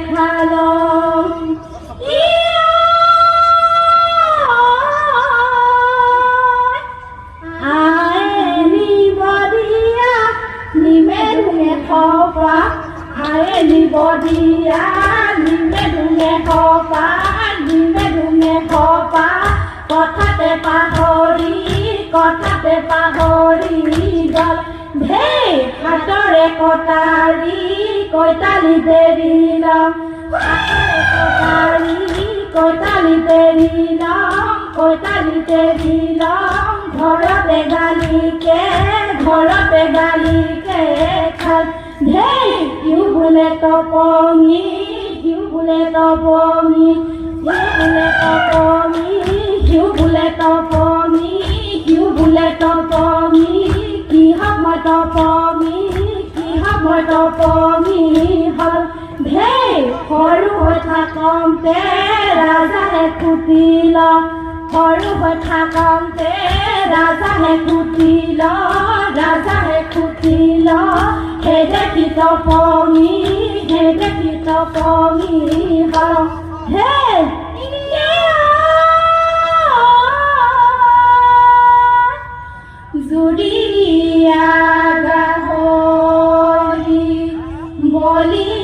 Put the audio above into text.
দেখালো আইনি বদিয়া নিমে ঢুঙে খপা আইনি বদিয়া নিমে ঢুঙে খপা নিমে ঢুঙে খপা কথাতে পাহৰি গল ঢেৰ হাতৰে কটাৰী কৈতালিতে দিলং কৈতালিতে দিলং ঘৰতে গালিকে খাল ঢেৰ ইউ বোলে তপঙি ইউ বোলে তপঙি ইউ বোলে তপঙি ইউ বোলে তপঙি কি হক মই তপঙি হল ঢেৰ সৰু হৈ থাকোঁতে ৰাজাহে কুটিল সৰু হৈ থাকোঁতে ৰাজাহে কুটিল হে দেখি তপঙি হল হে জুৰিয়া গাহৰি বলি